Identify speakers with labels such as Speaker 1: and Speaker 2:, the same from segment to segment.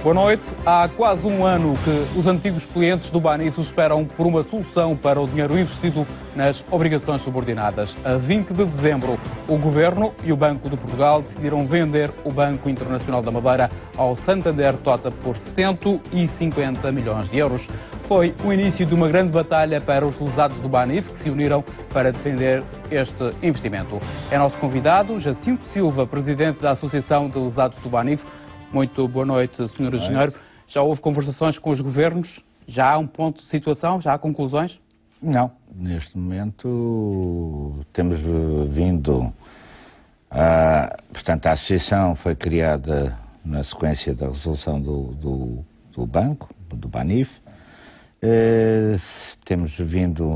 Speaker 1: Boa noite. Há quase um ano que os antigos clientes do Banif esperam por uma solução para o dinheiro investido nas obrigações subordinadas. A 20 de dezembro, o Governo e o Banco de Portugal decidiram vender o Banco Internacional da Madeira ao Santander Tota por 150 milhões de euros. Foi o início de uma grande batalha para os lesados do Banif, que se uniram para defender este investimento. É nosso convidado, Jacinto Silva, presidente da Associação de Lesados do Banif. Muito boa noite, Sr. Engenheiro. Já houve conversações com os governos? Já há um ponto de situação? Já há conclusões?
Speaker 2: Não. Neste momento temos vindo portanto, a associação foi criada na sequência da resolução do banco, do Banif. Temos vindo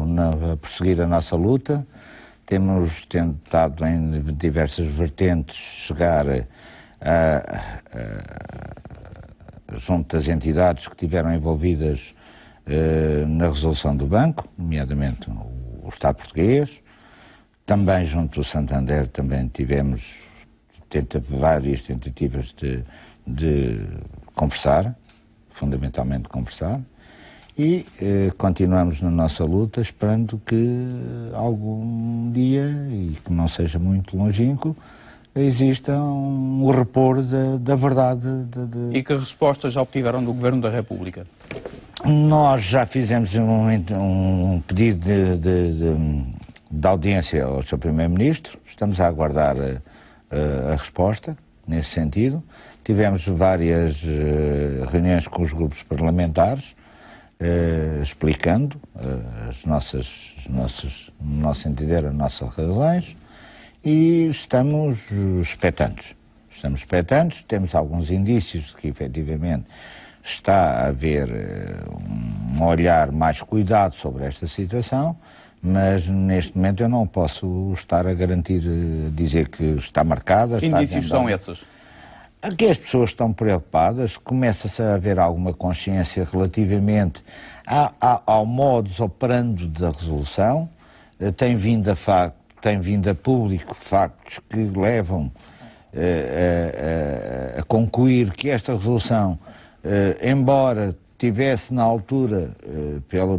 Speaker 2: a prosseguir a nossa luta. Temos tentado em diversas vertentes chegar junto das entidades que estiveram envolvidas na resolução do banco, nomeadamente o Estado português, também junto do Santander também tivemos várias tentativas de conversar, fundamentalmente conversar, e continuamos na nossa luta esperando que algum dia, e que não seja muito longínquo, exista um repor da verdade.
Speaker 1: E que respostas já obtiveram do Governo da República?
Speaker 2: Nós já fizemos um pedido de audiência ao Sr. Primeiro-Ministro, estamos a aguardar a resposta nesse sentido. Tivemos várias reuniões com os grupos parlamentares, explicando no nosso entender, as nossas razões. E estamos expectantes. Temos alguns indícios de que efetivamente está a haver um olhar mais cuidado sobre esta situação, mas neste momento eu não posso estar a garantir, dizer que está marcada.
Speaker 1: Que indícios são esses?
Speaker 2: Aqui as pessoas estão preocupadas, começa-se a haver alguma consciência relativamente ao modus operandi da resolução, tem vindo a público factos que levam a concluir que esta resolução, embora tivesse na altura,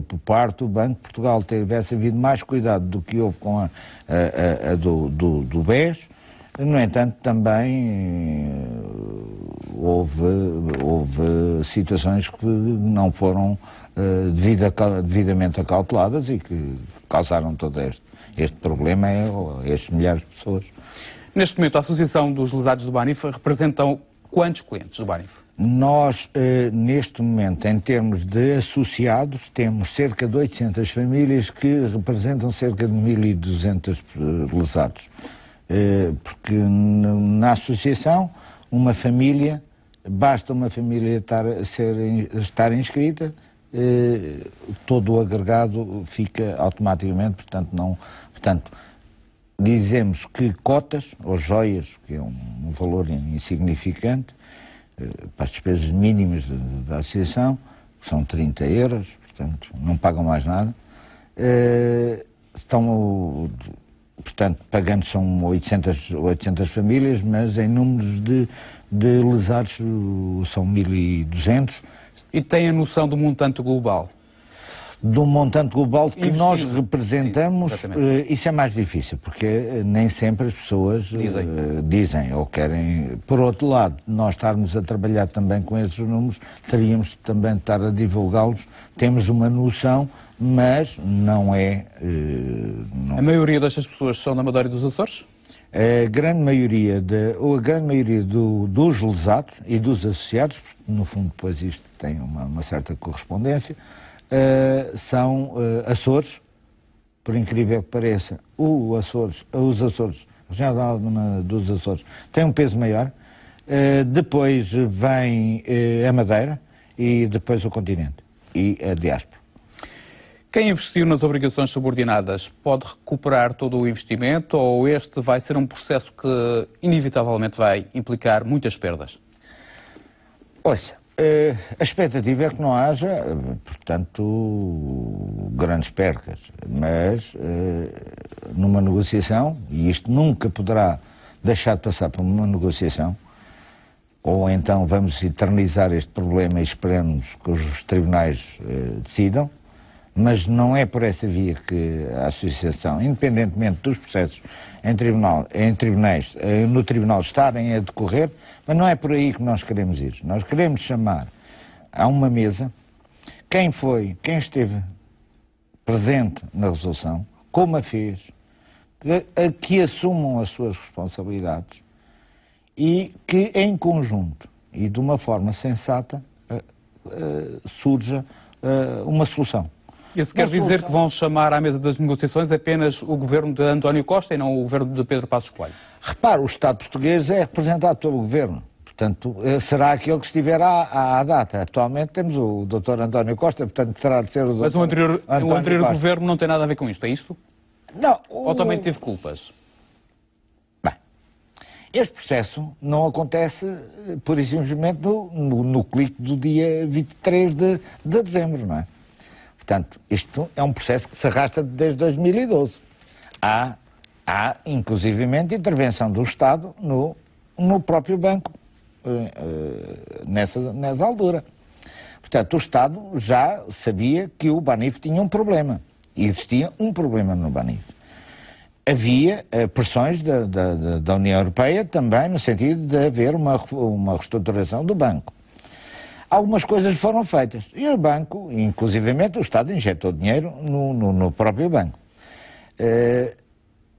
Speaker 2: por parte do Banco de Portugal, tivesse havido mais cuidado do que houve com a do BES, no entanto também houve situações que não foram devidamente acauteladas e que causaram todo este problema a estes milhares de pessoas.
Speaker 1: Neste momento, a Associação dos Lesados do Banif representam quantos clientes do Banif?
Speaker 2: Nós, neste momento, em termos de associados, temos cerca de 800 famílias que representam cerca de 1.200 lesados. Porque na associação, basta uma família estar inscrita, todo o agregado fica automaticamente, portanto, dizemos que cotas, ou joias, que é um valor insignificante, para as despesas mínimas da associação, que são 30 euros, portanto, não pagam mais nada, portanto, pagando são 800 famílias, mas em números de lesados são 1.200.
Speaker 1: E tem a noção do montante global?
Speaker 2: Do montante global que nós representamos,
Speaker 1: sim,
Speaker 2: isso é mais difícil, porque nem sempre as pessoas dizem ou querem. Por outro lado, nós estarmos a trabalhar também com esses números, teríamos também de estar a divulgá-los, temos uma noção, mas não é...
Speaker 1: A maioria destas pessoas são da Madeira e dos Açores?
Speaker 2: A grande maioria dos lesados e dos associados, no fundo depois isto tem uma certa correspondência, são Açores, por incrível que pareça. Os Açores, a região dos Açores tem um peso maior, depois vem a Madeira e depois o continente e a diáspora.
Speaker 1: Quem investiu nas obrigações subordinadas pode recuperar todo o investimento ou este vai ser um processo que inevitavelmente vai implicar muitas perdas?
Speaker 2: Ouça, a expectativa é que não haja, portanto, grandes percas, mas numa negociação, e isto nunca poderá deixar de passar por uma negociação, ou então vamos eternizar este problema e esperamos que os tribunais decidam, mas não é por essa via que a Associação, independentemente dos processos no tribunal estarem a decorrer, mas não é por aí que nós queremos ir. Nós queremos chamar a uma mesa quem esteve presente na resolução, como a fez, que assumam as suas responsabilidades e que em conjunto e de uma forma sensata surja uma solução.
Speaker 1: Isso quer dizer que vão chamar à mesa das negociações apenas o governo de António Costa e não o governo de Pedro Passos Coelho?
Speaker 2: Repare, o Estado português é representado pelo governo. Portanto, será aquele que estiver à data. Atualmente temos o Dr. António Costa, portanto terá de ser o Dr.
Speaker 1: Mas o anterior governo não tem nada a ver com isto, é isto?
Speaker 2: Não.
Speaker 1: Ou também teve culpas?
Speaker 2: Bem, este processo não acontece pura e simplesmente no clique do dia 23 de dezembro, não é? Portanto, isto é um processo que se arrasta desde 2012. Há inclusivamente, intervenção do Estado no próprio banco, nessa altura. Portanto, o Estado já sabia que o Banif tinha um problema. Existia um problema no Banif. Havia pressões da União Europeia também no sentido de haver uma reestruturação do banco. Algumas coisas foram feitas e o banco, inclusivamente o Estado, injetou dinheiro no próprio banco.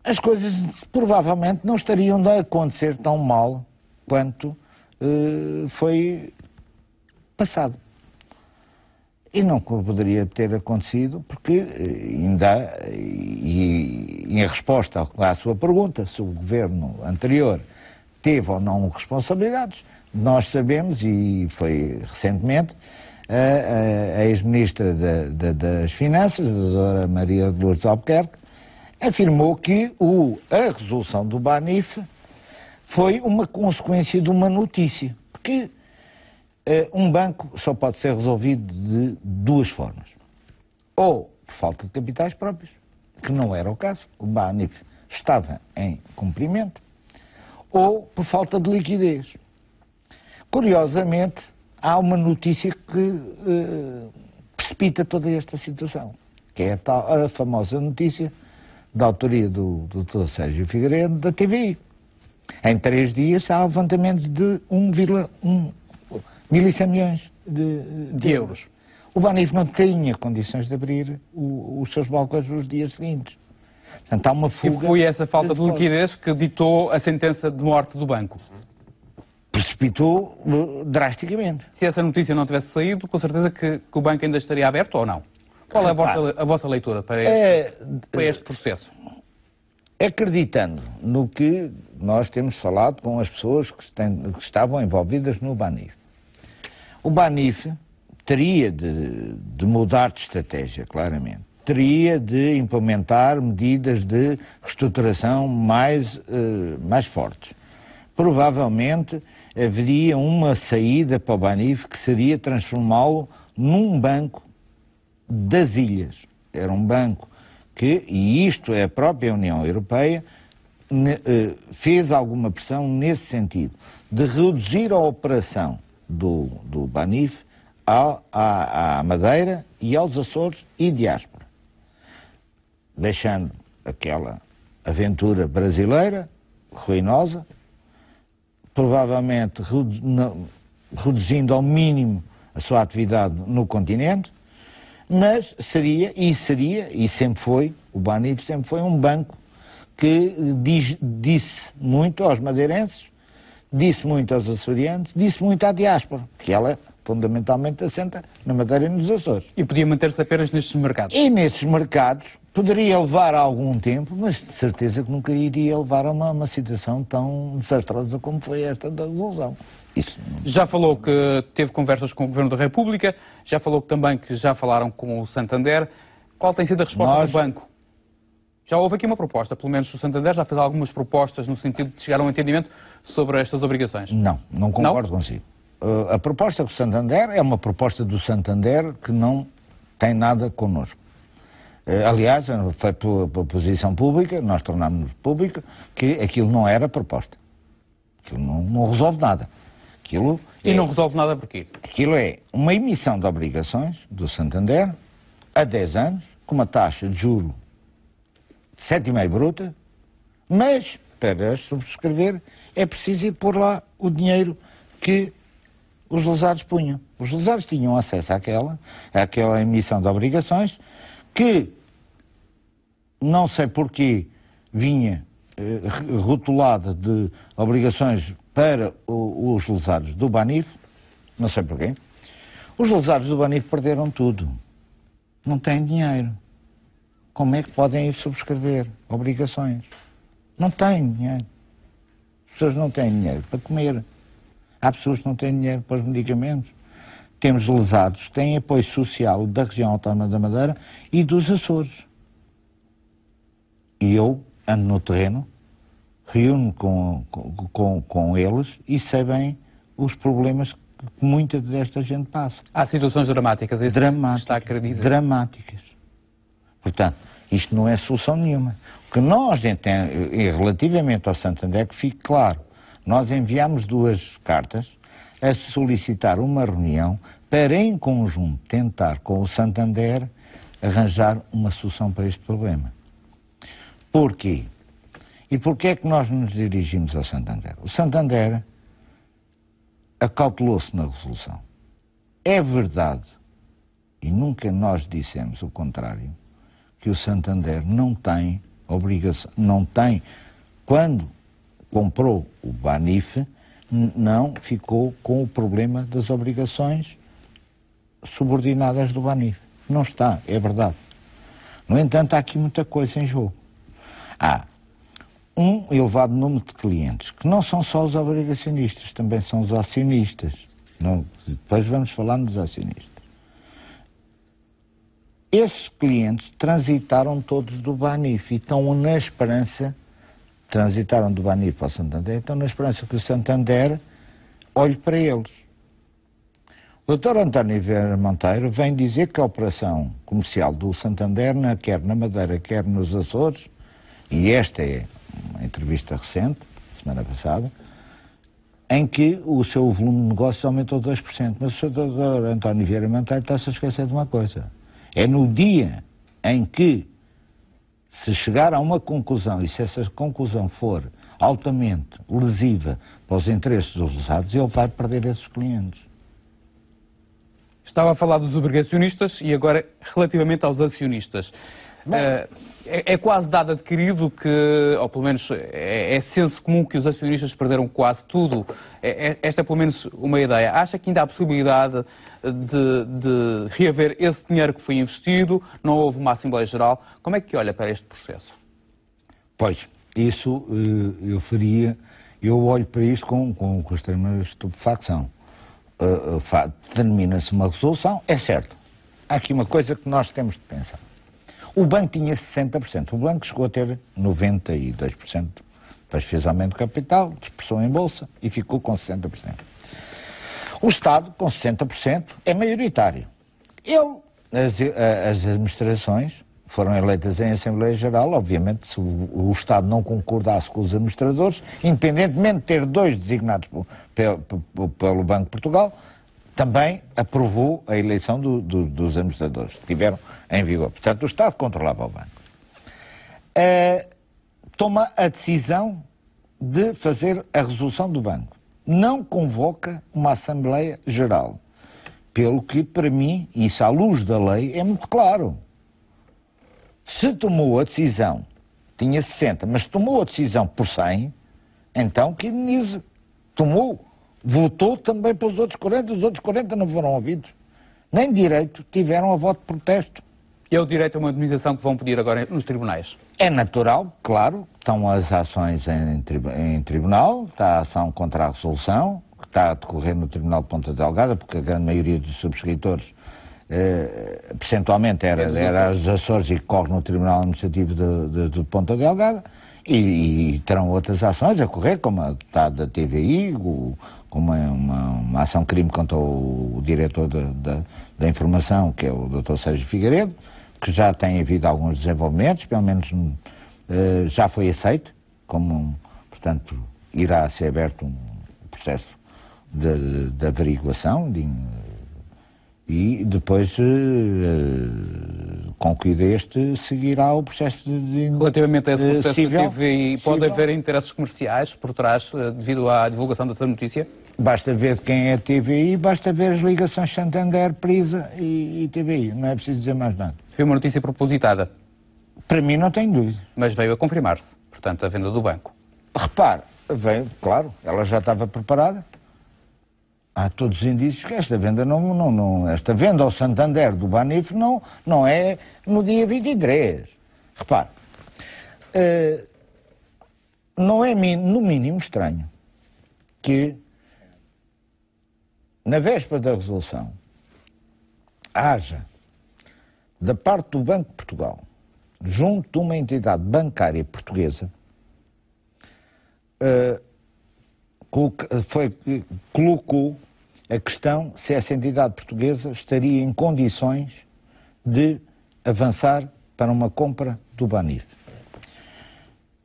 Speaker 2: As coisas provavelmente não estariam a acontecer tão mal quanto foi passado. E não poderia ter acontecido porque ainda, e em resposta à sua pergunta, se o governo anterior teve ou não responsabilidades, nós sabemos, e foi recentemente, a ex-ministra das Finanças, a doutora Maria de Lourdes Albuquerque, afirmou que a resolução do Banif foi uma consequência de uma notícia. Porque um banco só pode ser resolvido de duas formas. Ou por falta de capitais próprios, que não era o caso, o Banif estava em cumprimento, ou por falta de liquidez. Curiosamente, há uma notícia que precipita toda esta situação, que é a famosa notícia da autoria do Dr. Sérgio Figueiredo, da TVI. Em 3 dias há levantamentos de 1.100 milhões de euros. O Banif não tinha condições de abrir os seus balcões nos dias seguintes. Portanto, há uma fuga.
Speaker 1: E foi essa falta de liquidez que ditou a sentença de morte do banco?
Speaker 2: Precipitou drasticamente.
Speaker 1: Se essa notícia não tivesse saído, com certeza que o banco ainda estaria aberto ou não? Qual é a vossa leitura para este processo?
Speaker 2: Acreditando no que nós temos falado com as pessoas que estavam envolvidas no Banif. O Banif teria de mudar de estratégia, claramente. Teria de implementar medidas de reestruturação mais fortes. Provavelmente haveria uma saída para o Banif que seria transformá-lo num banco das ilhas. Era um banco que, e isto é a própria União Europeia, fez alguma pressão nesse sentido, de reduzir a operação do Banif à Madeira e aos Açores e diáspora, deixando aquela aventura brasileira, ruinosa, provavelmente reduzindo ao mínimo a sua atividade no continente, mas seria, e sempre foi, o Banif sempre foi um banco que disse muito aos madeirenses, disse muito aos açorianos, disse muito à diáspora, que ela fundamentalmente assenta na Madeira e nos Açores.
Speaker 1: E podia manter-se apenas nestes mercados?
Speaker 2: E nesses mercados poderia levar algum tempo, mas de certeza que nunca iria levar a uma situação tão desastrosa como foi esta da resolução.
Speaker 1: Já falou que teve conversas com o Governo da República, já falou também que já falaram com o Santander. Qual tem sido a resposta do banco? Já houve aqui uma proposta, pelo menos o Santander já fez algumas propostas no sentido de chegar a um entendimento sobre estas obrigações.
Speaker 2: Não concordo consigo. A proposta do Santander é uma proposta do Santander que não tem nada connosco. Aliás, foi por posição pública, nós tornámos-nos público, que aquilo não era proposta. Aquilo não resolve nada.
Speaker 1: E não resolve nada porquê?
Speaker 2: Aquilo é uma emissão de obrigações do Santander a 10 anos, com uma taxa de juro de 7,5 bruta, mas para subscrever é preciso ir pôr lá o dinheiro que os lesados punham. Os lesados tinham acesso àquela emissão de obrigações que, não sei porquê, vinha rotulada de obrigações para os lesados do Banif, não sei porquê. Os lesados do Banif perderam tudo. Não têm dinheiro. Como é que podem ir subscrever obrigações? Não têm dinheiro. As pessoas não têm dinheiro para comer. Há pessoas que não têm dinheiro para os medicamentos. Temos lesados que têm apoio social da região autónoma da Madeira e dos Açores. E eu ando no terreno, reúno com eles e sei bem os problemas que muita desta gente passa.
Speaker 1: Há situações dramáticas, é isso que está a querer dizer?
Speaker 2: Dramáticas. Portanto, isto não é solução nenhuma. O que nós entendemos, relativamente ao Santander, que fique claro, nós enviamos 2 cartas a solicitar uma reunião para, em conjunto, tentar com o Santander arranjar uma solução para este problema. Porquê? E porquê é que nós nos dirigimos ao Santander? O Santander acautelou-se na resolução. É verdade, e nunca nós dissemos o contrário, que o Santander não tem obrigação, não tem, quando comprou o Banif, não ficou com o problema das obrigações subordinadas do Banif. Não está, é verdade. No entanto, há aqui muita coisa em jogo. Há um elevado número de clientes, que não são só os obrigacionistas, também são os acionistas. Não, depois vamos falar nos acionistas. Esses clientes transitaram todos do Banif e estão na esperança, transitaram do Banif ao Santander, estão na esperança que o Santander olhe para eles. O Dr. António Vieira Monteiro vem dizer que a operação comercial do Santander, quer na Madeira, quer nos Açores, e esta é uma entrevista recente, semana passada, em que o seu volume de negócios aumentou 2%. Mas o Dr. António Vieira Monteiro está-se a esquecer de uma coisa. É no dia em que se chegar a uma conclusão, e se essa conclusão for altamente lesiva para os interesses dos lesados, ele vai perder esses clientes.
Speaker 1: Estava a falar dos obrigacionistas e agora relativamente aos acionistas. É quase dado adquirido que, ou pelo menos é senso comum que os acionistas perderam quase tudo. Esta é pelo menos uma ideia. Acha que ainda há possibilidade de reaver esse dinheiro que foi investido? Não houve uma Assembleia Geral. Como é que olha para este processo?
Speaker 2: Pois, isso eu olho para isto com extrema estupefacção. Termina-se uma resolução, é certo. Há aqui uma coisa que nós temos de pensar. O banco tinha 60%, o banco chegou a ter 92%, depois fez aumento de capital, dispersou em bolsa e ficou com 60%. O Estado, com 60%, é maioritário. As administrações foram eleitas em Assembleia Geral, obviamente, se o Estado não concordasse com os administradores, independentemente de ter 2 designados pelo Banco de Portugal, também aprovou a eleição dos administradores que estiveram em vigor. Portanto, o Estado controlava o banco. Toma a decisão de fazer a resolução do banco. Não convoca uma Assembleia Geral. Pelo que, para mim, isso à luz da lei, é muito claro. Se tomou a decisão, tinha 60, mas tomou a decisão por 100, então que indenize. Votou também pelos outros 40, os outros 40 não foram ouvidos. Nem direito tiveram a voto de protesto.
Speaker 1: E é o direito a uma indemnização que vão pedir agora nos tribunais? É
Speaker 2: natural, claro, estão as ações em tribunal, está a ação contra a resolução, que está a decorrer no Tribunal de Ponta Delgada, porque a grande maioria dos subscritores, percentualmente, era os Açores e corre no Tribunal Administrativo de Ponta Delgada, e terão outras ações a correr, como a da TVI, como uma ação-crime contra o diretor da informação, que é o Dr. Sérgio Figueiredo, que já tem havido alguns desenvolvimentos, pelo menos já foi aceito, portanto, irá ser aberto um processo de averiguação e depois, concluído este, seguirá o processo de
Speaker 1: Relativamente a esse processo
Speaker 2: civil,
Speaker 1: da TVI, pode haver interesses comerciais por trás devido à divulgação dessa notícia?
Speaker 2: Basta ver quem é a TVI, basta ver as ligações Santander, Prisa e TVI, não é preciso dizer mais nada.
Speaker 1: Foi uma notícia propositada?
Speaker 2: Para mim não tenho dúvida.
Speaker 1: Mas veio a confirmar-se, portanto, a venda do banco.
Speaker 2: Repare, veio, claro, ela já estava preparada. Há todos os indícios que esta venda esta venda ao Santander do Banif não é no dia 23. Repare, não é no mínimo estranho que na véspera da resolução haja, da parte do Banco de Portugal, junto de uma entidade bancária portuguesa, colocou a questão se essa entidade portuguesa estaria em condições de avançar para uma compra do Banif.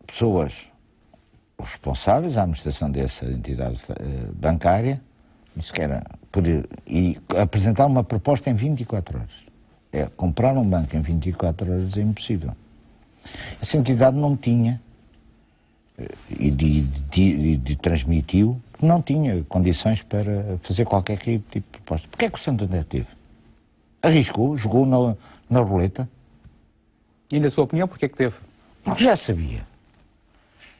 Speaker 2: Pessoas responsáveis, a administração dessa entidade bancária, disse que era e apresentar uma proposta em 24 horas. Comprar um banco em 24 horas é impossível. Essa entidade não tinha e transmitiu que não tinha condições para fazer qualquer tipo de proposta. Porquê é que o Santander teve? Arriscou, jogou na roleta.
Speaker 1: E na sua opinião, porquê é que teve?
Speaker 2: Porque já sabia.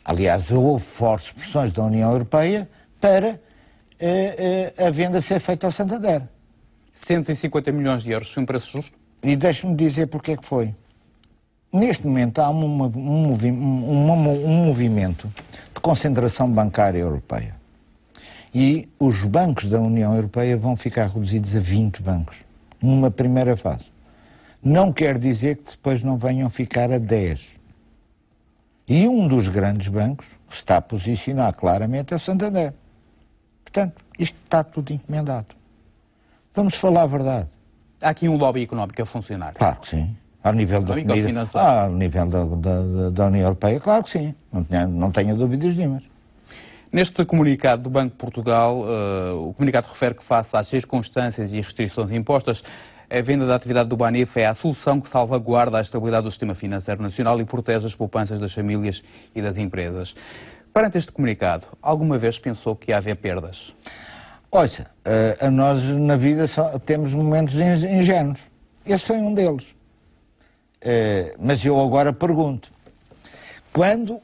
Speaker 2: Aliás, houve fortes pressões da União Europeia para a venda ser feita ao Santander.
Speaker 1: 150 milhões de euros, foi um preço justo?
Speaker 2: E deixe-me dizer porque é que foi. Neste momento há um movimento de concentração bancária europeia. E os bancos da União Europeia vão ficar reduzidos a 20 bancos, numa primeira fase. Não quer dizer que depois não venham ficar a 10. E um dos grandes bancos que está a posicionar claramente é o Santander. Portanto, isto está tudo encomendado. Vamos falar a verdade.
Speaker 1: Há aqui um lobby económico a funcionar.
Speaker 2: Claro que sim. Ao nível da ao nível da União Europeia, claro que sim. Não tenho dúvidas nenhumas.
Speaker 1: Neste comunicado do Banco de Portugal, o comunicado refere que, face às circunstâncias e restrições impostas, a venda da atividade do Banif é a solução que salvaguarda a estabilidade do sistema financeiro nacional e protege as poupanças das famílias e das empresas. Perante este comunicado, alguma vez pensou que ia haver perdas?
Speaker 2: Ouça, nós na vida só temos momentos ingênuos. Esse foi um deles. Mas eu agora pergunto, quando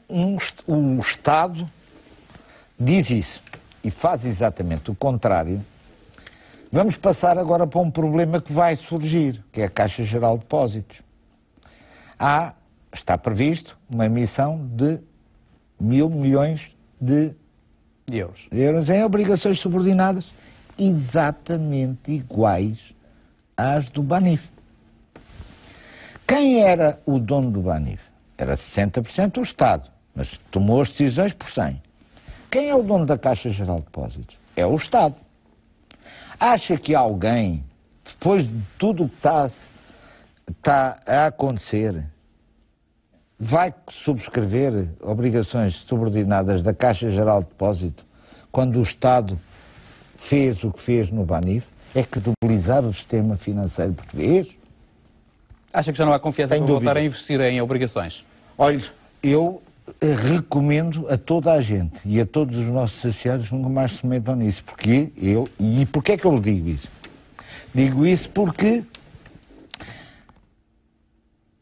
Speaker 2: um Estado diz isso e faz exatamente o contrário, vamos passar agora para um problema que vai surgir, que é a Caixa Geral de Depósitos. Está previsto uma emissão de 1.000 milhões de euros em obrigações subordinadas exatamente iguais às do Banif. Quem era o dono do Banif? Era 60% o Estado, mas tomou as decisões por 100%. Quem é o dono da Caixa Geral de Depósitos? É o Estado. Acha que alguém, depois de tudo o que está a acontecer, vai subscrever obrigações subordinadas da Caixa Geral de Depósito quando o Estado fez o que fez no Banif? É credibilizar o sistema financeiro português?
Speaker 1: Acha que já não há confiança para voltar a investir em obrigações?
Speaker 2: Olha, eu recomendo a toda a gente e a todos os nossos associados que nunca mais se metam nisso. E porquê é que eu lhe digo isso? Digo isso porque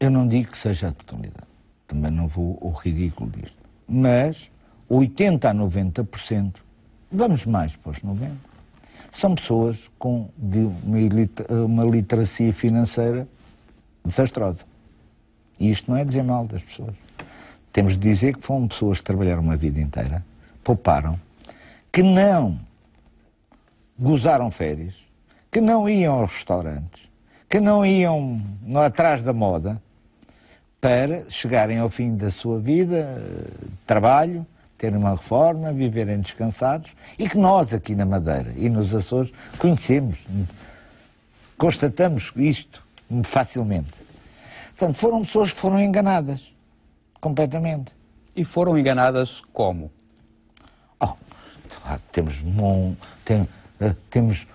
Speaker 2: eu não digo que seja a totalidade. Também não vou ao ridículo disto. Mas 80% a 90%, vamos mais para os 90%, são pessoas com uma literacia financeira desastrosa. E isto não é dizer mal das pessoas. Temos de dizer que foram pessoas que trabalharam uma vida inteira, pouparam, que não gozaram férias, que não iam aos restaurantes, que não iam atrás da moda, para chegarem ao fim da sua vida, trabalho, terem uma reforma, viverem descansados, e que nós aqui na Madeira e nos Açores conhecemos, constatamos isto facilmente. Portanto, foram pessoas que foram enganadas, completamente.
Speaker 1: E foram enganadas como?
Speaker 2: Temos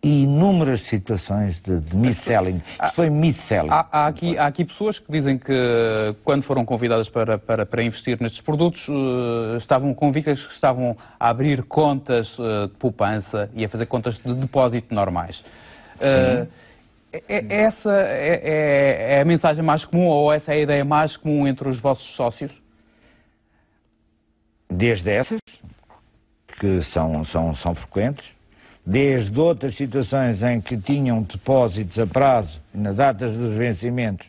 Speaker 2: inúmeras situações de mis-selling. Isto foi mis-selling.
Speaker 1: Há aqui pessoas que dizem que, quando foram convidadas para investir nestes produtos, estavam convictas que estavam a abrir contas de poupança e a fazer contas de depósito normais. Essa é a mensagem mais comum, ou essa é a ideia mais comum entre os vossos sócios?
Speaker 2: Desde essas, que são frequentes, desde outras situações em que tinham depósitos a prazo, nas datas dos vencimentos,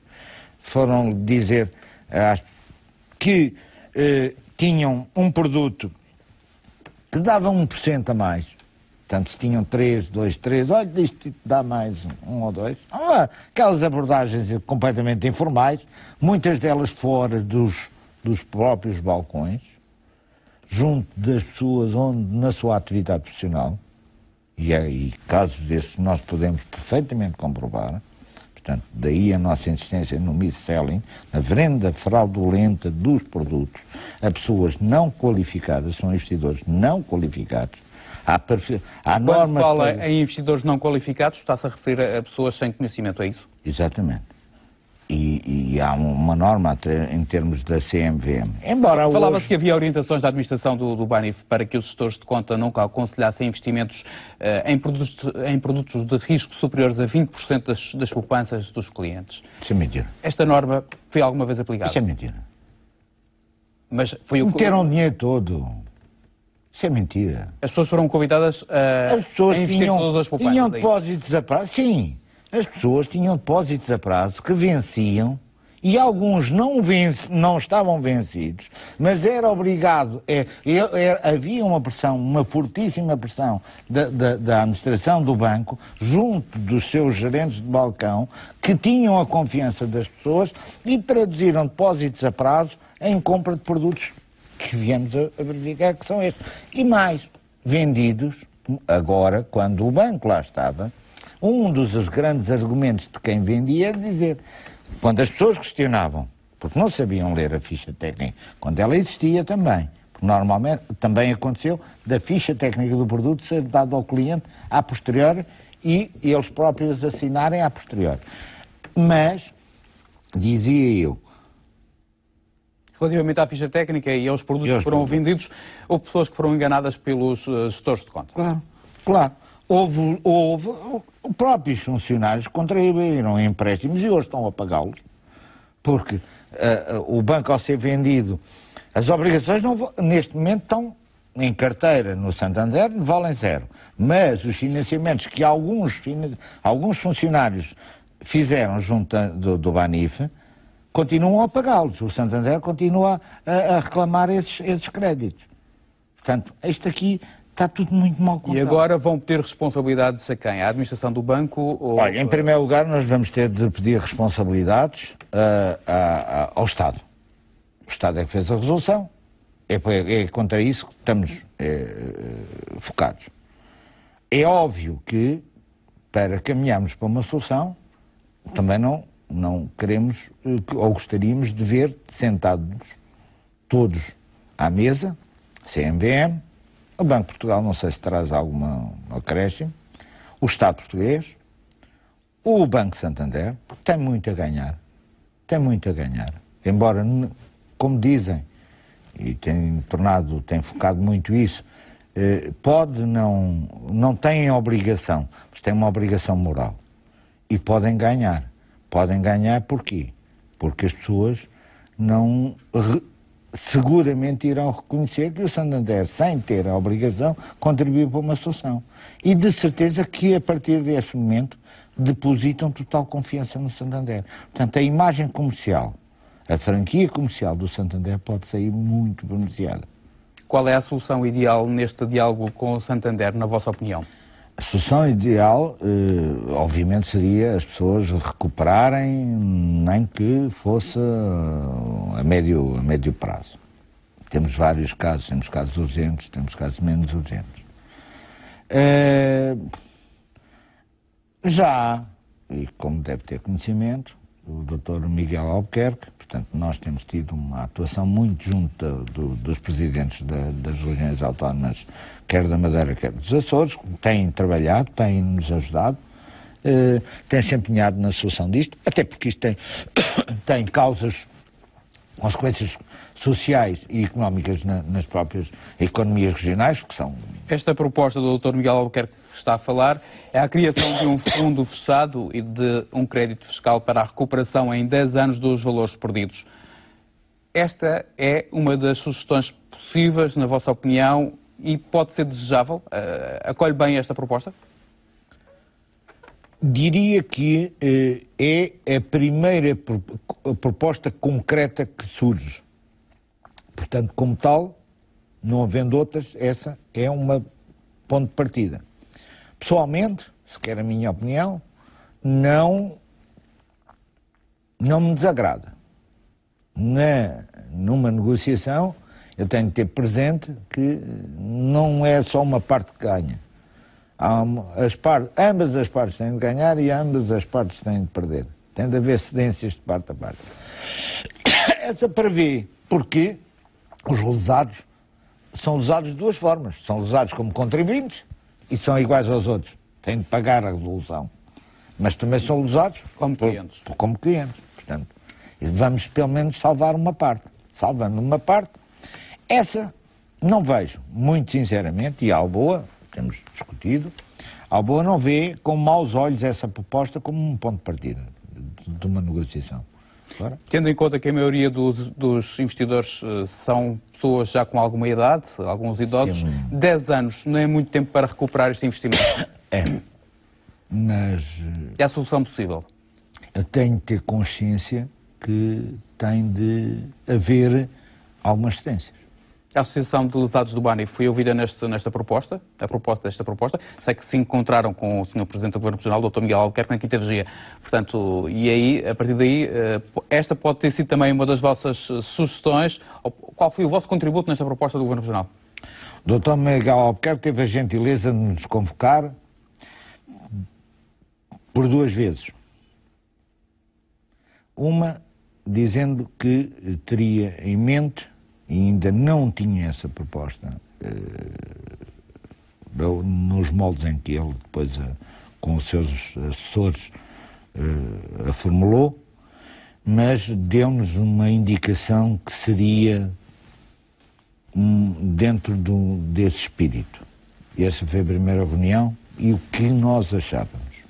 Speaker 2: foram dizer que tinham um produto que dava 1% a mais. Portanto, se tinham 3, 2, 3, olha, isto dá mais 1 ou 2. Aquelas abordagens completamente informais, muitas delas fora dos próprios balcões, junto das pessoas na sua atividade profissional, e casos desses nós podemos perfeitamente comprovar. Portanto, daí a nossa insistência no mis-selling, na venda fraudulenta dos produtos a pessoas não qualificadas, são investidores não qualificados.
Speaker 1: Quando fala em investidores não qualificados, está-se a referir a pessoas sem conhecimento, é isso?
Speaker 2: Exatamente. E há uma norma em termos da CMVM.
Speaker 1: Falava-se que havia orientações da administração do Banif para que os gestores de conta nunca aconselhassem investimentos em produtos de risco superiores a 20% das poupanças dos clientes.
Speaker 2: Isso é mentira.
Speaker 1: Esta norma foi alguma vez aplicada?
Speaker 2: Isso é mentira.
Speaker 1: Mas foi
Speaker 2: meteram o dinheiro todo. Isso é mentira.
Speaker 1: As pessoas foram convidadas a investir todas as poupanças?
Speaker 2: Tinham depósitos a prazo, sim. As pessoas tinham depósitos a prazo que venciam e alguns não estavam vencidos, mas era obrigado, havia uma pressão, uma fortíssima pressão da administração do banco, junto dos seus gerentes de balcão, que tinham a confiança das pessoas e traduziram depósitos a prazo em compra de produtos que viemos a verificar que são estes. E mais, vendidos, agora, quando o banco lá estava, um dos grandes argumentos de quem vendia era dizer, quando as pessoas questionavam, porque não sabiam ler a ficha técnica, quando ela existia também, porque normalmente também aconteceu da ficha técnica do produto ser dada ao cliente a posteriori e eles próprios assinarem a posteriori. Mas, dizia eu,
Speaker 1: relativamente à ficha técnica e aos produtos que foram vendidos, houve pessoas que foram enganadas pelos gestores de conta?
Speaker 2: Claro. Houve próprios funcionários que contraíram empréstimos e hoje estão a pagá-los, porque o banco, ao ser vendido, as obrigações neste momento estão em carteira no Santander, valem zero, mas os financiamentos que alguns funcionários fizeram junto do Banif continuam a pagá-los. O Santander continua a reclamar esses créditos. Portanto, isto aqui está tudo muito mal contado.
Speaker 1: E agora vão pedir responsabilidades a quem? À administração do banco?
Speaker 2: Olha, em primeiro lugar, nós vamos ter de pedir responsabilidades ao Estado. O Estado é que fez a resolução. É contra isso que estamos focados. É óbvio que, para caminharmos para uma solução, também não queremos ou gostaríamos de ver sentados todos à mesa, CMVM, o Banco de Portugal, não sei se traz alguma acréscimo, o Estado português, o Banco Santander, tem muito a ganhar. Embora, como dizem, e tem focado muito isso, não têm obrigação, mas têm uma obrigação moral. E podem ganhar. Podem ganhar porquê? Porque as pessoas seguramente irão reconhecer que o Santander, sem ter a obrigação, contribuiu para uma solução. E de certeza que, a partir desse momento, depositam total confiança no Santander. Portanto, a imagem comercial, a franquia comercial do Santander pode sair muito beneficiada.
Speaker 1: Qual é a solução ideal neste diálogo com o Santander, na vossa opinião?
Speaker 2: A solução ideal, obviamente, seria as pessoas recuperarem, nem que fosse a médio prazo. Temos vários casos, temos casos urgentes, temos casos menos urgentes. Já, e como deve ter conhecimento, o Dr. Miguel Albuquerque. Portanto, nós temos tido uma atuação muito junta dos presidentes das regiões autónomas, quer da Madeira, quer dos Açores, que têm trabalhado, têm-nos ajudado, têm-se empenhado na solução disto, até porque isto tem causas, consequências sociais e económicas nas próprias economias regionais, que são...
Speaker 1: Esta proposta do Dr. Miguel Albuquerque que está a falar é a criação de um fundo fechado e de um crédito fiscal para a recuperação em 10 anos dos valores perdidos. Esta é uma das sugestões possíveis, na vossa opinião, e pode ser desejável? Acolhe bem esta proposta?
Speaker 2: Diria que é a primeira proposta concreta que surge. Portanto, como tal, não havendo outras, essa é uma ponto de partida. Pessoalmente, se quer a minha opinião, não me desagrada. Numa negociação, eu tenho de ter presente que não é só uma parte que ganha. Ambas as partes têm de ganhar e ambas as partes têm de perder. Tem de haver cedências de parte a parte. Essa prevê, porque os lesados são lesados de duas formas. São lesados como contribuintes e são iguais aos outros. Têm de pagar a lesão. Mas também são lesados
Speaker 1: como clientes.
Speaker 2: Como clientes. Portanto, vamos pelo menos salvar uma parte. Salvando uma parte, essa não vejo, muito sinceramente, e a Alboa, temos discutido, a Alboa não vê com maus olhos essa proposta como um ponto de partida de uma negociação. Agora,
Speaker 1: tendo em conta que a maioria dos investidores são pessoas já com alguma idade, alguns idosos, sim, 10 anos não é muito tempo para recuperar este investimento?
Speaker 2: Mas
Speaker 1: é a solução possível?
Speaker 2: Eu tenho de ter consciência que tem de haver algumas cedências.
Speaker 1: A Associação de Lesados do Bani foi ouvida nesta proposta, desta proposta. Sei que se encontraram com o Sr. Presidente do Governo Regional, Dr. Miguel Albuquerque, na Quinta Vigia. Portanto, e aí, a partir daí, esta pode ter sido também uma das vossas sugestões. Qual foi o vosso contributo nesta proposta do Governo Regional?
Speaker 2: O Dr. Miguel Albuquerque teve a gentileza de nos convocar por duas vezes. Uma, dizendo que teria em mente, e ainda não tinha essa proposta nos moldes em que ele depois, com os seus assessores, a formulou, mas deu-nos uma indicação que seria dentro desse espírito. Essa foi a primeira reunião e o que nós achávamos.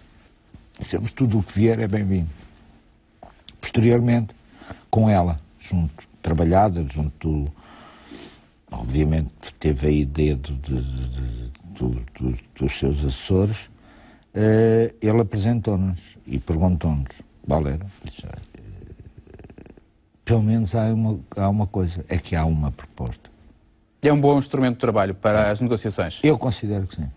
Speaker 2: Dissemos tudo o que vier é bem-vindo. Posteriormente, com ela, trabalhada junto, obviamente teve a ideia dos seus assessores, ele apresentou-nos e perguntou-nos, Valera, pelo menos há uma coisa, é que há uma proposta.
Speaker 1: É um bom instrumento de trabalho para as negociações?
Speaker 2: Eu considero que sim.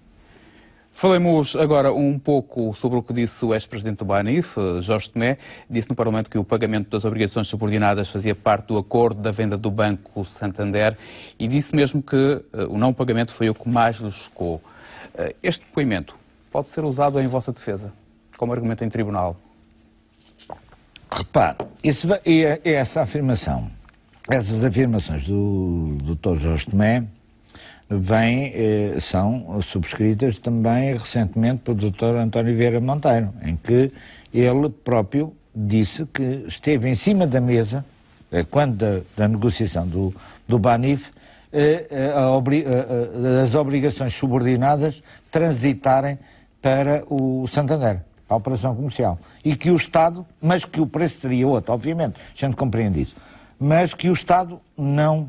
Speaker 1: Falemos agora um pouco sobre o que disse o ex-presidente do BANIF, Jorge Tomé. Disse no Parlamento que o pagamento das obrigações subordinadas fazia parte do acordo da venda do Banco Santander e disse mesmo que o não pagamento foi o que mais lhe chocou. Este depoimento pode ser usado em vossa defesa, como argumento em tribunal?
Speaker 2: Repare, essas afirmações do Dr. Jorge Tomé são subscritas também recentemente pelo Dr. António Vieira Monteiro, em que ele próprio disse que esteve em cima da mesa, quando da negociação do BANIF, as obrigações subordinadas transitarem para o Santander, para a operação comercial, e que o Estado, mas que o preço seria outro, obviamente, a gente compreende isso, mas que o Estado não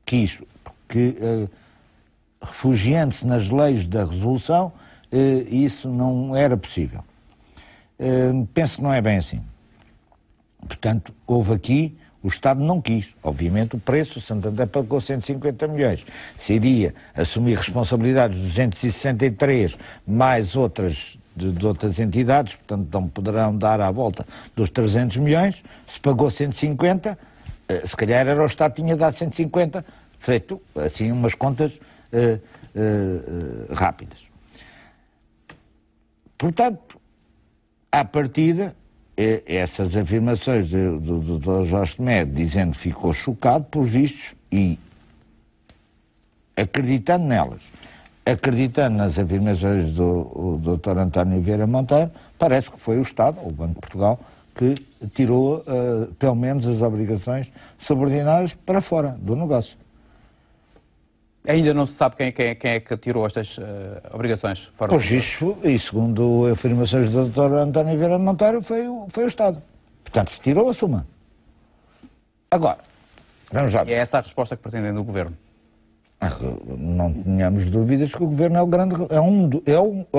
Speaker 2: quis, porque refugiando-se nas leis da resolução, isso não era possível. Penso que não é bem assim. Portanto, houve aqui, o Estado não quis, obviamente, o preço, o Santander pagou 150 milhões. Se iria assumir responsabilidades de 263, mais outras de outras entidades, portanto, não poderão dar à volta dos 300 milhões, se pagou 150, se calhar era o Estado que tinha dado 150, feito assim umas contas rápidas. Portanto, à partida, essas afirmações do Dr. Jorge Tomé, dizendo que ficou chocado por vistos e acreditando nelas, acreditando nas afirmações do Dr. António Vieira Monteiro, parece que foi o Estado, ou o Banco de Portugal, que tirou pelo menos as obrigações subordinadas para fora do negócio.
Speaker 1: Ainda não se sabe quem é que tirou estas obrigações fora do negócio?
Speaker 2: Pois isso, e segundo afirmações do Dr. António Vieira Monteiro, foi o Estado. Portanto, se tirou, assuma. Agora, vamos lá.
Speaker 1: E é essa a resposta que pretendem do Governo?
Speaker 2: Não tenhamos dúvidas que o Governo é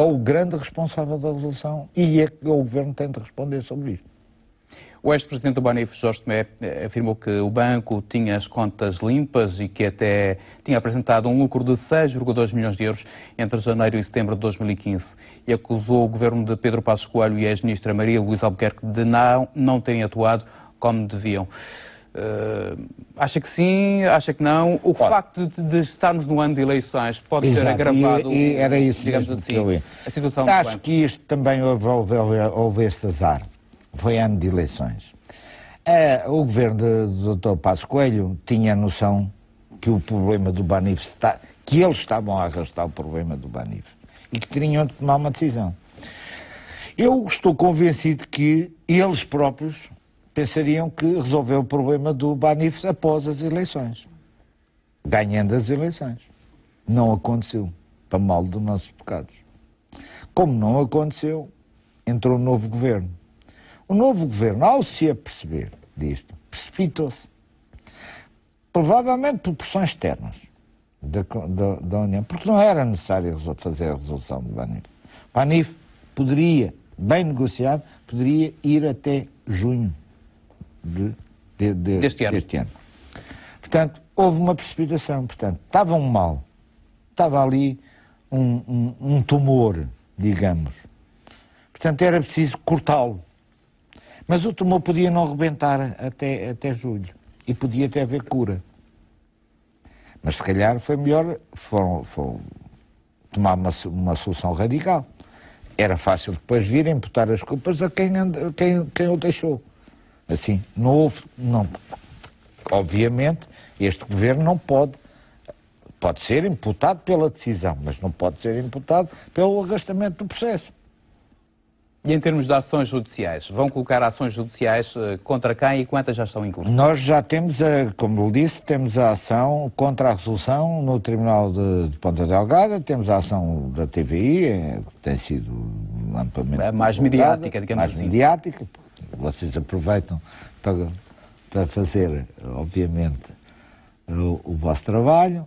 Speaker 2: o grande responsável da resolução e é que o Governo tem de responder sobre isto.
Speaker 1: O ex-presidente do Banif, Jorge Tomé, afirmou que o banco tinha as contas limpas e que até tinha apresentado um lucro de 6,2 milhões de euros entre janeiro e setembro de 2015 e acusou o governo de Pedro Passos Coelho e a ex-ministra Maria Luísa Albuquerque de não terem atuado como deviam. Acha que sim, acha que não? O facto de estarmos no ano de eleições pode ter agravado,
Speaker 2: e era isso
Speaker 1: digamos
Speaker 2: mesmo
Speaker 1: assim,
Speaker 2: que eu ia.
Speaker 1: a situação do banco?
Speaker 2: Acho que isto também houve este azar. Foi ano de eleições. O governo do Dr. Passos Coelho tinha a noção que o problema do Banif que eles estavam a arrastar o problema do Banif e que tinham de tomar uma decisão. Eu estou convencido que eles próprios pensariam que resolveu o problema do Banif após as eleições, ganhando as eleições. Não aconteceu, para mal dos nossos pecados. Como não aconteceu, entrou um novo governo. O novo governo, ao se aperceber disto, precipitou-se. Provavelmente por pressões externas da União, porque não era necessário fazer a resolução do Banif. O Banif poderia, bem negociado, poderia ir até junho deste ano. Portanto, houve uma precipitação. Portanto, estavam mal. Estava ali um tumor, digamos. Portanto, era preciso cortá-lo. Mas o tumor podia não rebentar até julho. E podia até haver cura. Mas se calhar foi melhor tomar uma solução radical. Era fácil depois vir a imputar as culpas a quem o deixou. Assim, não houve... Obviamente, este governo não pode ser imputado pela decisão, mas não pode ser imputado pelo arrastamento do processo.
Speaker 1: E em termos de ações judiciais, vão colocar ações judiciais contra quem e quantas já estão em curso?
Speaker 2: Nós já temos, como lhe disse, temos a ação contra a resolução no Tribunal de Ponta Delgada, temos a ação da TVI, que tem sido amplamente...
Speaker 1: A mais mediática, digamos assim.
Speaker 2: Mais mediática, vocês aproveitam para fazer, obviamente, o vosso trabalho.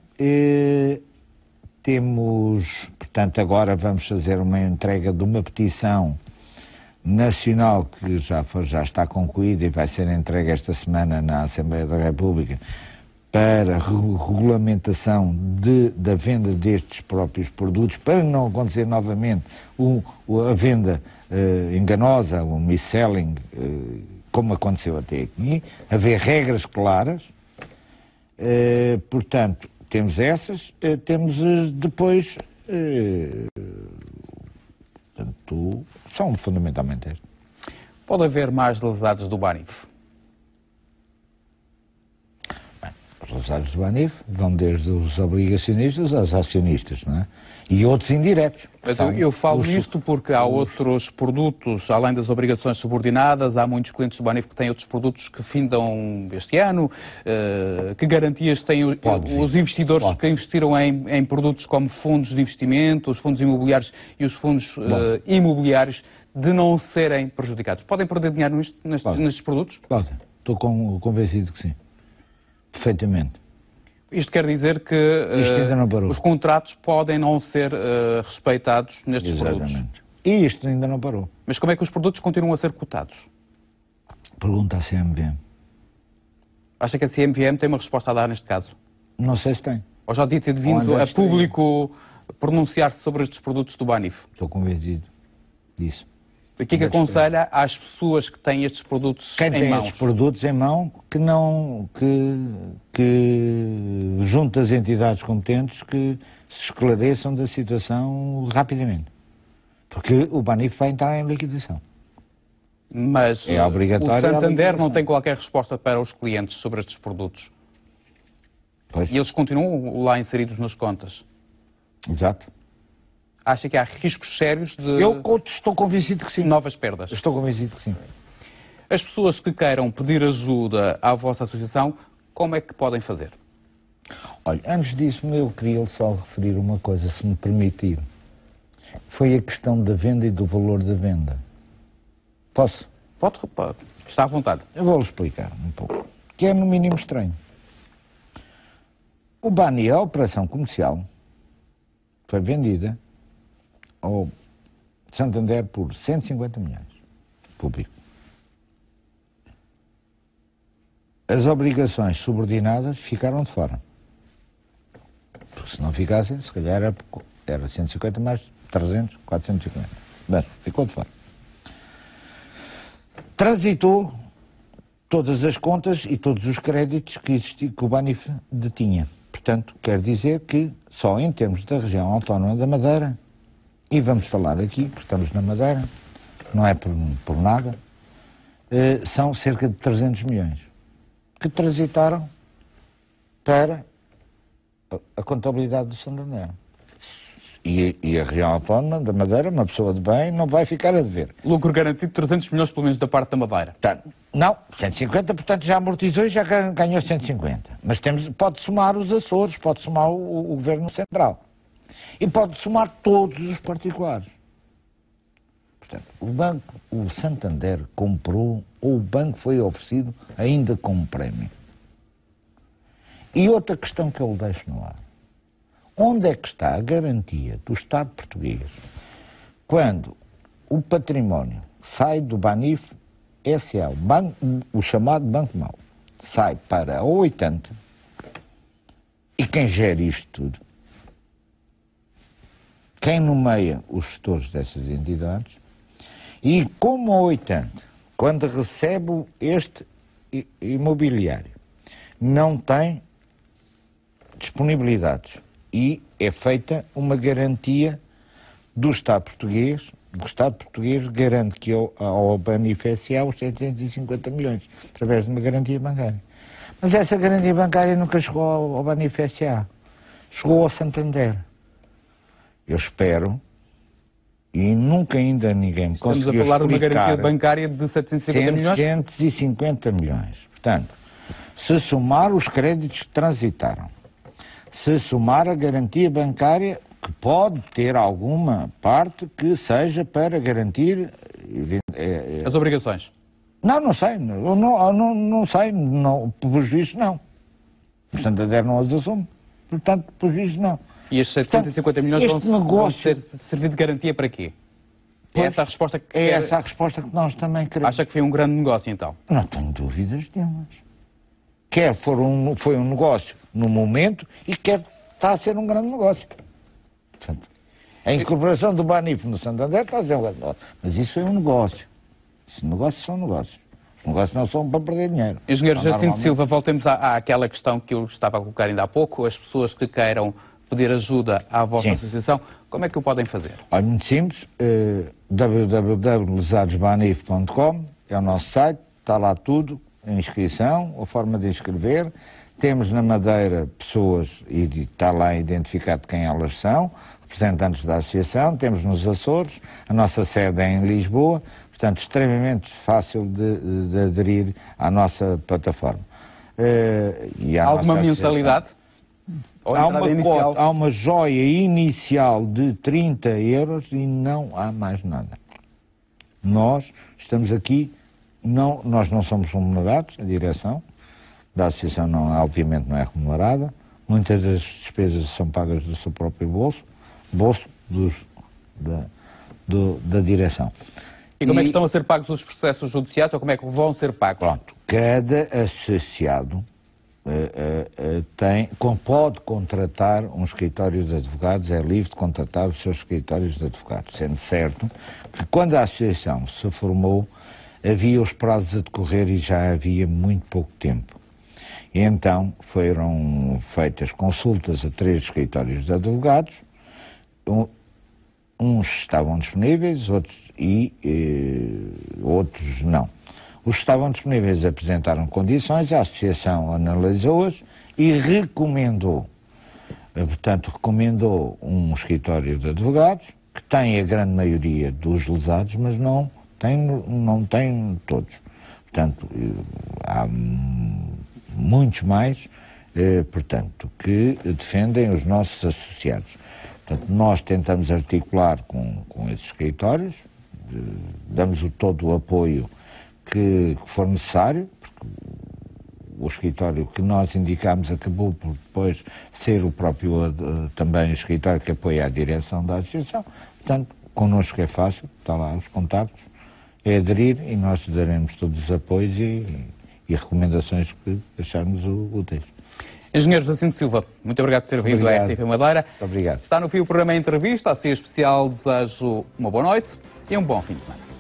Speaker 2: Temos, portanto, agora vamos fazer uma entrega de uma petição nacional que já está concluída e vai ser entregue esta semana na Assembleia da República para regulamentação da venda destes próprios produtos, para não acontecer novamente a venda enganosa, o mis-selling, como aconteceu até aqui, haver regras claras. Portanto, temos essas, temos depois... Portanto, são fundamentalmente estas.
Speaker 1: Pode haver mais lesados do Banif?
Speaker 2: Bem, os lesados do Banif vão desde os obrigacionistas aos acionistas, não é? E outros indiretos.
Speaker 1: Mas eu falo nisto porque há outros produtos, além das obrigações subordinadas, há muitos clientes do Banif que têm outros produtos que findam este ano. Que garantias têm os investidores que investiram em produtos como fundos de investimento, os fundos imobiliários e os fundos imobiliários de não serem prejudicados? Podem perder dinheiro nestes produtos?
Speaker 2: Podem. Estou convencido que sim. Perfeitamente.
Speaker 1: Isto quer dizer que os contratos podem não ser respeitados nestes produtos.
Speaker 2: E isto ainda não parou.
Speaker 1: Mas como é que os produtos continuam a ser cotados?
Speaker 2: Pergunta à CMVM.
Speaker 1: Acha que a CMVM tem uma resposta a dar neste caso?
Speaker 2: Não sei se tem.
Speaker 1: Ou já devia ter vindo a público pronunciar-se sobre estes produtos do Banif?
Speaker 2: Estou convencido disso.
Speaker 1: O que é que aconselha às pessoas que têm estes produtos em mãos?
Speaker 2: Quem tem estes produtos em mão, que junto às entidades competentes que se esclareçam da situação rapidamente. Porque o Banif vai entrar em liquidação.
Speaker 1: Mas
Speaker 2: é obrigatório,
Speaker 1: o Santander não tem qualquer resposta para os clientes sobre estes produtos.
Speaker 2: Pois.
Speaker 1: E eles continuam lá inseridos nas contas.
Speaker 2: Exato.
Speaker 1: Acha que há riscos sérios de
Speaker 2: Eu estou convencido que sim.
Speaker 1: novas perdas?
Speaker 2: Estou convencido que sim.
Speaker 1: As pessoas que queiram pedir ajuda à vossa associação, como é que podem fazer?
Speaker 2: Olha, antes disso, eu queria só referir uma coisa, se me permitir. Foi a questão da venda e do valor da venda. Posso?
Speaker 1: Pode, está à vontade.
Speaker 2: Eu vou-lhe explicar um pouco. Que é no mínimo estranho. O BANI, a operação comercial, foi vendida ao Santander por 150 milhões, público. As obrigações subordinadas ficaram de fora. Porque se não ficassem, se calhar era 150 mais 300, 450. Mas ficou de fora. Transitou todas as contas e todos os créditos que o BANIF detinha. Portanto, quer dizer que só em termos da região autónoma da Madeira, e vamos falar aqui, porque estamos na Madeira, não é por nada, são cerca de 300 milhões que transitaram para a contabilidade do Santander. E a região autónoma da Madeira, uma pessoa de bem, não vai ficar a dever.
Speaker 1: Lucro garantido 300 milhões pelo menos da parte da Madeira.
Speaker 2: Não, 150, portanto já amortizou e já ganhou 150. Mas pode somar os Açores, pode somar o Governo Central. E pode somar todos os particulares. Portanto, o Santander comprou, ou o banco foi oferecido ainda como prémio. E outra questão que eu lhe deixo no ar. Onde é que está a garantia do Estado português quando o património sai do BANIF SA, o chamado Banco Mau, sai para a 80, e quem gera isto tudo? Quem nomeia os gestores dessas entidades? E como a 80, quando recebe este imobiliário, não tem disponibilidades e é feita uma garantia do Estado português, o Estado português garante que ao BANIF SA os 750 milhões, através de uma garantia bancária. Mas essa garantia bancária nunca chegou ao BANIF SA, chegou ao Santander. Eu espero, e nunca ainda ninguém me conseguiu explicar...
Speaker 1: Estamos a falar de uma garantia bancária de 750 milhões?
Speaker 2: 750 milhões. Portanto, se somar os créditos que transitaram, se somar a garantia bancária, que pode ter alguma parte que seja para garantir...
Speaker 1: As obrigações?
Speaker 2: Não sei. Não sei. Por juízo, não. O Santander não as assume. Portanto, por juízo, não.
Speaker 1: E estes 750 milhões vão servir de garantia para quê? É essa a resposta que
Speaker 2: essa a resposta que nós também queremos.
Speaker 1: Acha que foi um grande negócio, então? Não
Speaker 2: tenho dúvidas nenhumas. Foi um negócio no momento e está a ser um grande negócio. Portanto, a incorporação do BANIF no Santander está a ser um grande negócio. Mas isso foi um negócio. Esses negócios são negócios. Os negócios não são para perder dinheiro.
Speaker 1: Engenheiro Jacinto Silva, voltemos àquela questão que eu estava a colocar ainda há pouco. As pessoas que queiram pedir ajuda à vossa associação, como é que o podem fazer?
Speaker 2: Olha, muito simples, www.lesadosbanif.com é o nosso site, está lá tudo, a inscrição, a forma de inscrever. Temos na Madeira pessoas, e está lá identificado quem elas são, representantes da associação. Temos nos Açores, a nossa sede é em Lisboa, portanto, extremamente fácil de aderir à nossa plataforma.
Speaker 1: Alguma mensalidade?
Speaker 2: Há uma joia inicial de 30 euros e não há mais nada. Nós estamos aqui, nós não somos remunerados, a direção da associação obviamente não é remunerada, muitas das despesas são pagas do seu próprio bolso da direção.
Speaker 1: E como é que estão a ser pagos os processos judiciais ou como é que vão ser pagos?
Speaker 2: Pronto, cada associado pode contratar um escritório de advogados, é livre de contratar os seus escritórios de advogados, sendo certo que quando a associação se formou havia os prazos a decorrer e já havia muito pouco tempo. E então foram feitas consultas a 3 escritórios de advogados, uns estavam disponíveis, outros não. Os que estavam disponíveis apresentaram condições, a Associação analisou-as e recomendou. Portanto, recomendou um escritório de advogados, que tem a grande maioria dos lesados, mas não tem todos. Portanto, há muitos mais, portanto, que defendem os nossos associados. Portanto, nós tentamos articular com esses escritórios, damos todo o apoio que for necessário, porque o escritório que nós indicámos acabou por depois ser o próprio também o escritório que apoia a direção da associação. Portanto, connosco é fácil, está lá os contactos, é aderir e nós daremos todos os apoios e recomendações que acharmos úteis.
Speaker 1: Engenheiro Jacinto Silva, muito obrigado por ter vindo à RTP Madeira.
Speaker 2: Muito obrigado.
Speaker 1: Está no fim o programa Entrevista, assim especial, desejo uma boa noite e um bom fim de semana.